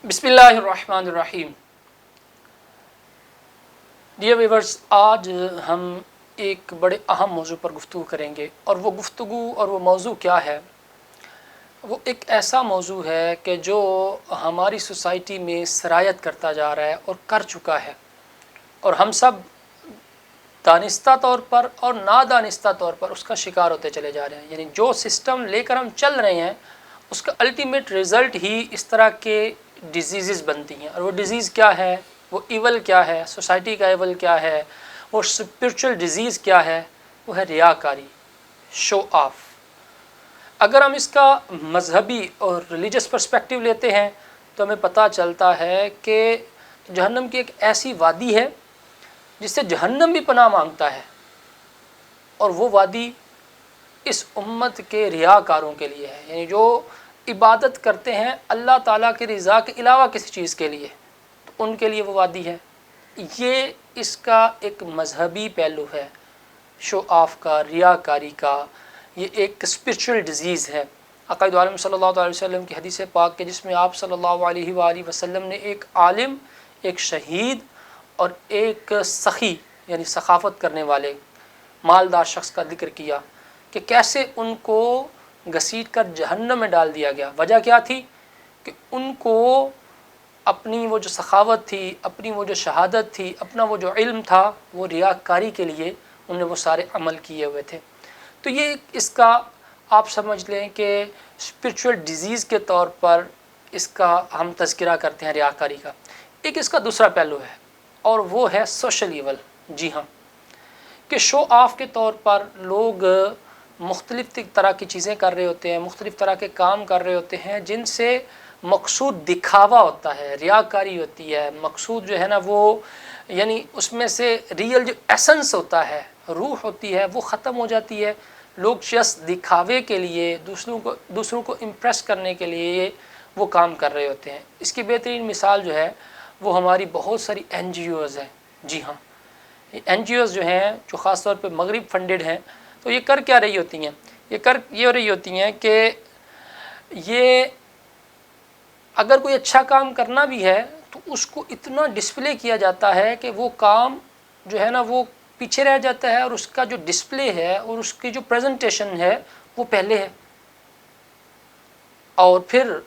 बिस्मिल्लाहिर्रहमानिर्रहीम। Dear viewers, आज हम एक बड़े अहम मौजू पर गुफ्तगू करेंगे और वो गुफ्तगू और वो मौजू क्या है? वो एक ऐसा मौजू है कि जो हमारी सोसाइटी में सरायत करता जा रहा है और कर चुका है, और हम सब दानिस्ता तौर पर और नादानिस्ता तौर पर उसका शिकार होते चले जा रहे हैं। यानी जो सिस्टम लेकर हम चल रहे हैं उसका अल्टीमेट रिज़ल्ट ही इस तरह के डिजीज़ बनती हैं। और वो डिज़ीज़ क्या है, वो इवल क्या है, सोसाइटी का इवल क्या है, वो स्पिरिचुअल डिज़ीज़ क्या है, वो है रियाकारी, शो ऑफ। अगर हम इसका मजहबी और रिलीजियस पर्सपेक्टिव लेते हैं तो हमें पता चलता है कि जहन्नम की एक ऐसी वादी है जिससे जहन्नम भी पनाह मांगता है, और वो वादी इस उम्मत के रियाकारों के लिए है। यानी जो इबादत करते हैं अल्लाह ताला की रज़ा के अलावा किसी चीज़ के लिए, तो उनके लिए वो वादी है। ये इसका एक मजहबी पहलू है, शो ऑफ का, रियाकारी का। ये एक स्पिरिचुअल डिज़ीज़ है। अक़ाइद आलम सल्लल्लाहु अलैहि वसल्लम की हदीस पाक के जिसमें आप सल्लल्लाहु अलैहि वसल्लम ने एक आलिम, एक शहीद और एक सखी यानी सखाफ़त करने वाले मालदार शख्स का जिक्र किया कि कैसे उनको घसीट कर जहन्नम में डाल दिया गया। वजह क्या थी कि उनको अपनी वो जो सखावत थी, अपनी वो जो शहादत थी, अपना वो जो इल्म था, वो रियाकारी के लिए उन्होंने वो सारे अमल किए हुए थे। तो ये इसका आप समझ लें कि स्पिरिचुअल डिज़ीज़ के तौर पर इसका हम तज़किरा करते हैं रियाकारी का। एक इसका दूसरा पहलू है और वो है सोशल इवल। जी हाँ, कि शो ऑफ के तौर पर लोग मुख्तलिफ़ तरह की चीज़ें कर रहे होते हैं, मुख्तलिफ़ तरह के काम कर रहे होते हैं जिनसे मकसूद दिखावा होता है, रियाकारी होती है। मकसूद जो है ना वो यानी उसमें से रियल जो एसेंस होता है, रूह होती है, वो ख़त्म हो जाती है। लोग जस्ट दिखावे के लिए, दूसरों को इम्प्रेस करने के लिए वो काम कर रहे होते हैं। इसकी बेहतरीन मिसाल जो है वो हमारी बहुत सारी NGOs हैं। जी हाँ, NGOs जो हैं, जो ख़ास तौर पे मगरिब फंडेड हैं, तो ये कर क्या रही होती हैं? ये हो रही होती हैं कि ये अगर कोई अच्छा काम करना भी है तो उसको इतना डिस्प्ले किया जाता है कि वो काम जो है ना वो पीछे रह जाता है, और उसका जो डिस्प्ले है और उसकी जो प्रेजेंटेशन है वो पहले है। और फिर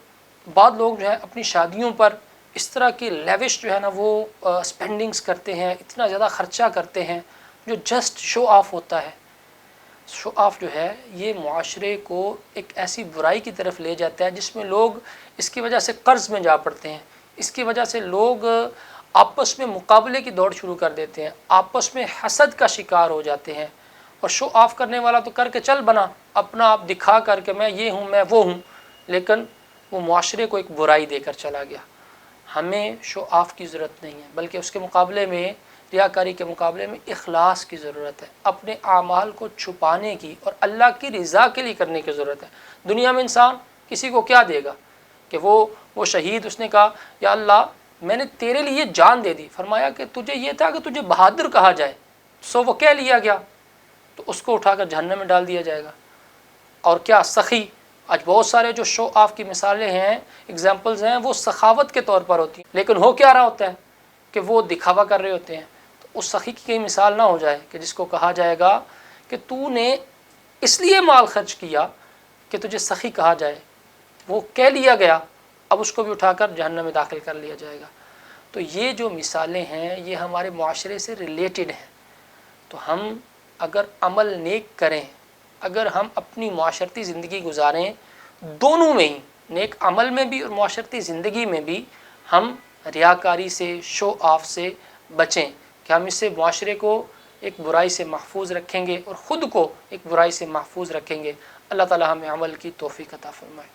बाद लोग जो है अपनी शादियों पर इस तरह की लेविश जो है ना वो स्पेंडिंग्स करते हैं, इतना ज़्यादा ख़र्चा करते हैं जो जस्ट शो ऑफ होता है। शो ऑफ जो है ये मुआशरे को एक ऐसी बुराई की तरफ ले जाता है जिसमें लोग इसकी वजह से कर्ज़ में जा पड़ते हैं। इसकी वजह से लोग आपस में मुकाबले की दौड़ शुरू कर देते हैं, आपस में हसद का शिकार हो जाते हैं। और शो ऑफ करने वाला तो करके चल बना, अपना आप दिखा करके मैं ये हूँ, मैं वो हूँ, लेकिन वो मुआशरे को एक बुराई देकर चला गया। हमें शो ऑफ की ज़रूरत नहीं है, बल्कि उसके मुकाबले में, रियाकारी के मुकाबले में इखलास की ज़रूरत है। अपने आमाल को छुपाने की और अल्लाह की रज़ा के लिए करने की ज़रूरत है। दुनिया में इंसान किसी को क्या देगा कि वो शहीद, उसने कहा या अल्लाह मैंने तेरे लिए जान दे दी। फरमाया कि तुझे ये था कि तुझे बहादुर कहा जाए, सो वो कह लिया गया, तो उसको उठाकर जहन्नम में डाल दिया जाएगा। और क्या सखी, आज बहुत सारे जो शो ऑफ की मिसालें हैं, एग्जाम्पल्स हैं, वो सखावत के तौर पर होती हैं, लेकिन हो क्या रहा होता है कि वो दिखावा कर रहे होते हैं। तो उस सखी की कहीं मिसाल ना हो जाए कि जिसको कहा जाएगा कि तूने इसलिए माल खर्च किया कि तुझे सखी कहा जाए, वो कह लिया गया, अब उसको भी उठाकर जहन्नम में दाखिल कर लिया जाएगा। तो ये जो मिसालें हैं ये हमारे मुआशरे से रिलेटेड हैं। तो हम अगर अमल नेक करें, अगर हम अपनी मुआशरती ज़िंदगी गुजारें, दोनों में ही, नेक अमल में भी और मुआशरती ज़िंदगी में भी, हम रियाकारी से, शो ऑफ से बचें कि हम इससे मुआशरे को एक बुराई से महफूज रखेंगे और ख़ुद को एक बुराई से महफूज रखेंगे। अल्लाह ताला हमें अमल की तौफ़ीक़ अता फ़रमाए।